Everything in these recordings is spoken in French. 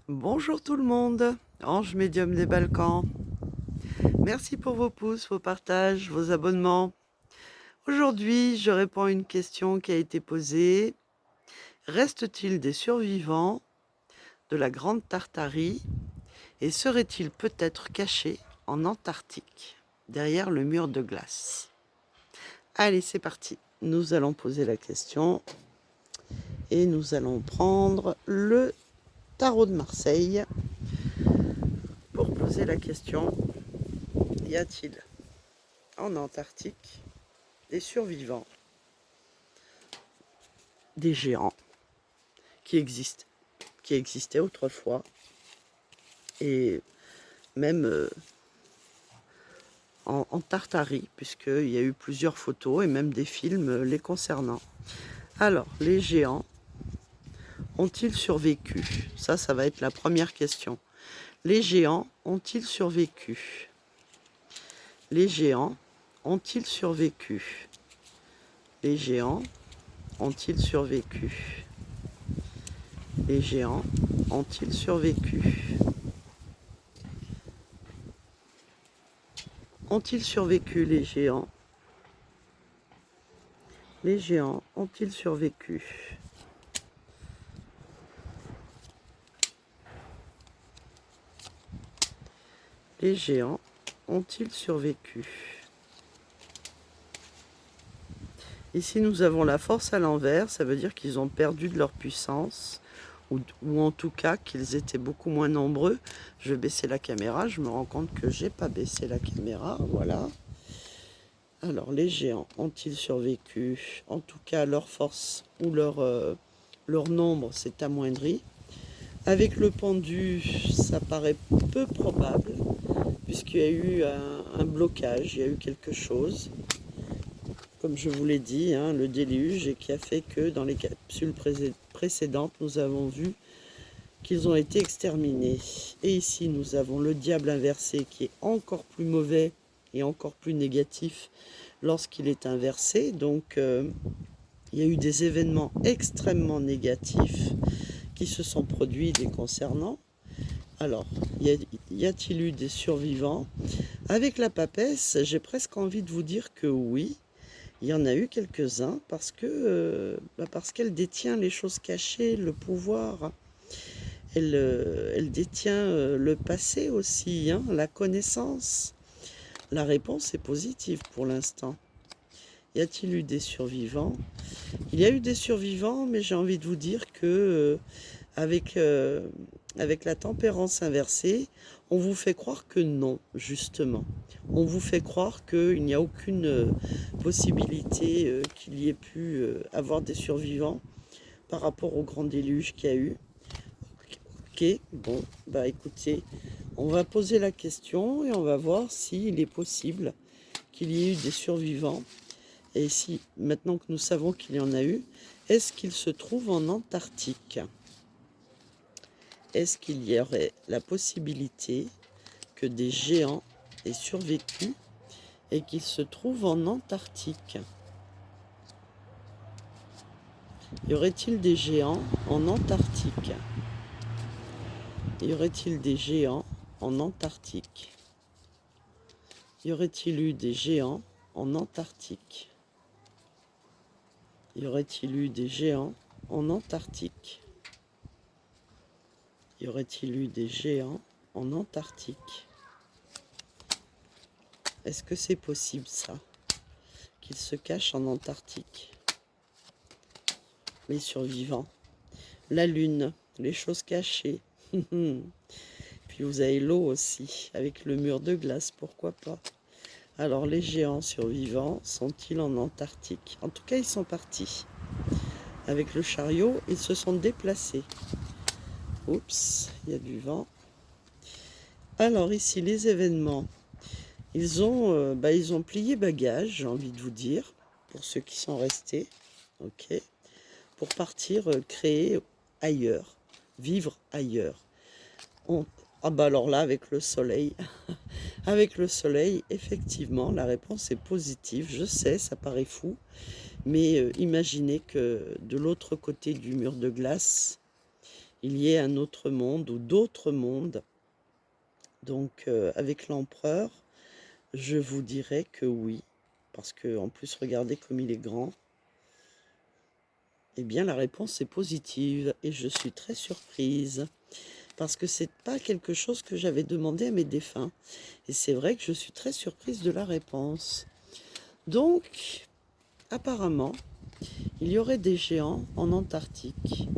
Bonjour tout le monde, Ange Médium des Balkans. Merci pour vos pouces, vos partages, vos abonnements. Aujourd'hui, je réponds à une question qui a été posée. Reste-t-il des survivants de la Grande Tartarie et seraient-ils peut-être cachés en Antarctique, derrière le mur de glace? Allez, c'est parti. Nous allons poser la question et nous allons prendre le tarot de Marseille pour poser la question. Y a-t-il en Antarctique des survivants, des géants qui existaient autrefois et même en Tartarie, puisqu'il y a eu plusieurs photos et même des films les concernant. Alors, les géants ont-ils survécu? Ça va être la première question. Les géants ont-ils survécu? Les géants ont-ils survécu? Les géants ont-ils survécu? Les géants ont-ils survécu? Ont-ils survécu, les géants? Les géants ont-ils survécu? Les géants ont-ils survécu? Ici, nous avons la force à l'envers, ça veut dire qu'ils ont perdu de leur puissance, ou en tout cas qu'ils étaient beaucoup moins nombreux. Je vais baisser la caméra, je me rends compte que j'ai pas baissé la caméra, voilà. Alors, les géants ont-ils survécu? En tout cas, leur force ou leur nombre s'est amoindri. Avec le pendu, ça paraît peu probable, puisqu'il y a eu un blocage, il y a eu quelque chose. Comme je vous l'ai dit, hein, le déluge, et qui a fait que dans les capsules précédentes, nous avons vu qu'ils ont été exterminés. Et ici, nous avons le diable inversé qui est encore plus mauvais et encore plus négatif lorsqu'il est inversé. Donc, il y a eu des événements extrêmement négatifs qui se sont produits les concernant. Alors, y a-t-il eu des survivants? Avec la papesse, j'ai presque envie de vous dire que oui. Il y en a eu quelques-uns parce qu'elle détient les choses cachées, le pouvoir. Elle détient le passé aussi, hein, la connaissance. La réponse est positive pour l'instant. Y a-t-il eu des survivants? Il y a eu des survivants, mais j'ai envie de vous dire que avec la tempérance inversée, on vous fait croire que non, justement. On vous fait croire qu'il n'y a aucune possibilité qu'il y ait pu avoir des survivants par rapport au grand déluge qu'il y a eu. Ok, bon, bah écoutez, on va poser la question et on va voir s'il est possible qu'il y ait eu des survivants. Et si, maintenant que nous savons qu'il y en a eu, est-ce qu'il se trouve en Antarctique? Est-ce qu'il y aurait la possibilité que des géants aient survécu et qu'ils se trouvent en Antarctique? Y aurait-il des géants en Antarctique? Y aurait-il des géants en Antarctique? Y aurait-il eu des géants en Antarctique? Y aurait-il eu des géants en Antarctique? Y aurait-il eu des géants en Antarctique? Est-ce que c'est possible ça? Qu'ils se cachent en Antarctique? Les survivants. La lune, les choses cachées. Puis vous avez l'eau aussi, avec le mur de glace, pourquoi pas. Alors les géants survivants sont-ils en Antarctique? En tout cas, ils sont partis. Avec le chariot, ils se sont déplacés. Oups, il y a du vent. Alors ici, les événements. Ils ont plié bagages, j'ai envie de vous dire, pour ceux qui sont restés. Ok. Pour partir créer ailleurs, vivre ailleurs. Ah bah alors là, avec le soleil, avec le soleil, effectivement, la réponse est positive. Je sais, ça paraît fou, mais imaginez que de l'autre côté du mur de glace, il y ait un autre monde ou d'autres mondes. Donc avec l'empereur, je vous dirais que oui, parce que en plus regardez comme il est grand. Eh bien la réponse est positive et je suis très surprise parce que c'est pas quelque chose que j'avais demandé à mes défunts. Et c'est vrai que je suis très surprise de la réponse. Donc apparemment, il y aurait des géants en Antarctique.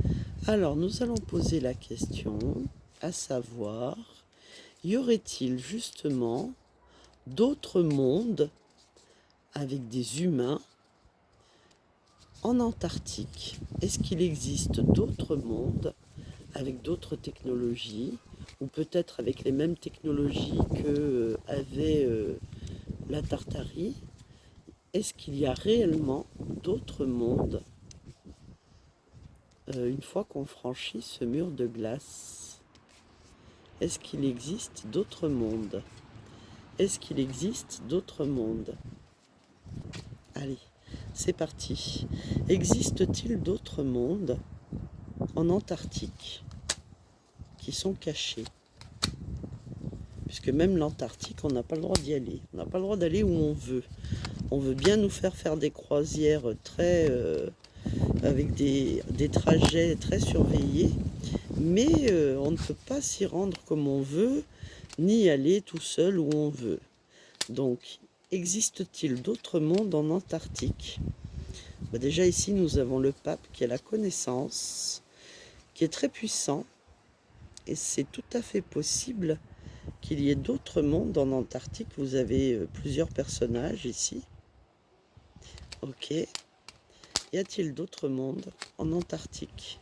Alors nous allons poser la question, à savoir, y aurait-il justement d'autres mondes avec des humains en Antarctique? Est-ce qu'il existe d'autres mondes avec d'autres technologies ou peut-être avec les mêmes technologies que avait la Tartarie? Est-ce qu'il y a réellement d'autres mondes une fois qu'on franchit ce mur de glace? Est-ce qu'il existe d'autres mondes? Est-ce qu'il existe d'autres mondes? Allez, c'est parti. Existe-t-il d'autres mondes en Antarctique qui sont cachés? Puisque même l'Antarctique, on n'a pas le droit d'y aller. On n'a pas le droit d'aller où on veut. On veut bien nous faire des croisières avec des trajets très surveillés, mais on ne peut pas s'y rendre comme on veut, ni aller tout seul où on veut. Donc, existe-t-il d'autres mondes en Antarctique? Déjà ici, nous avons le pape qui a la connaissance, qui est très puissant, et c'est tout à fait possible qu'il y ait d'autres mondes en Antarctique. Vous avez plusieurs personnages ici. Ok. Y a-t-il d'autres mondes en Antarctique?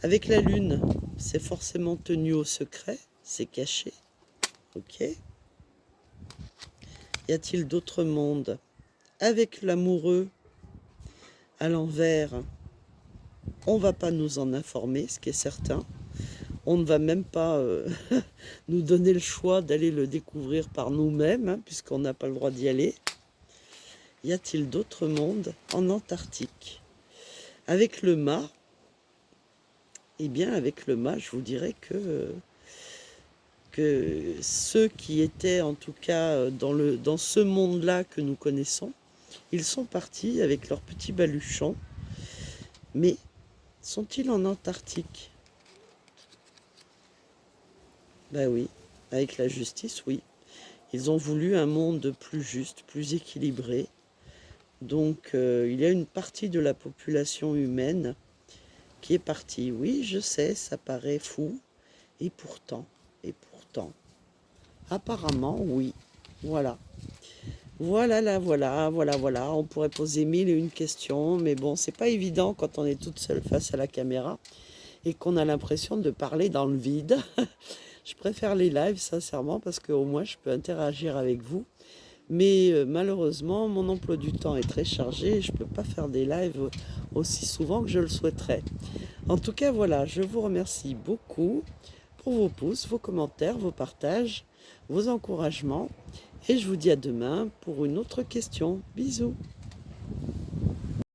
Avec la Lune, c'est forcément tenu au secret, c'est caché. Ok. Y a-t-il d'autres mondes avec l'amoureux à l'envers? On ne va pas nous en informer, ce qui est certain. On ne va même pas nous donner le choix d'aller le découvrir par nous-mêmes, hein, puisqu'on n'a pas le droit d'y aller. Y a-t-il d'autres mondes en Antarctique? Avec le mât, eh bien avec le mât, je vous dirais que ceux qui étaient en tout cas dans ce monde-là que nous connaissons, ils sont partis avec leurs petits baluchons. Mais sont-ils en Antarctique? Ben oui, avec la justice, oui. Ils ont voulu un monde plus juste, plus équilibré. Donc il y a une partie de la population humaine qui est partie. Oui, je sais, ça paraît fou. Et pourtant, apparemment, oui. Voilà. Voilà. On pourrait poser mille et une questions, mais bon, c'est pas évident quand on est toute seule face à la caméra et qu'on a l'impression de parler dans le vide. Je préfère les lives, sincèrement, parce qu'au moins je peux interagir avec vous. Mais malheureusement, mon emploi du temps est très chargé et je ne peux pas faire des lives aussi souvent que je le souhaiterais. En tout cas, voilà, je vous remercie beaucoup pour vos pouces, vos commentaires, vos partages, vos encouragements. Et je vous dis à demain pour une autre question. Bisous.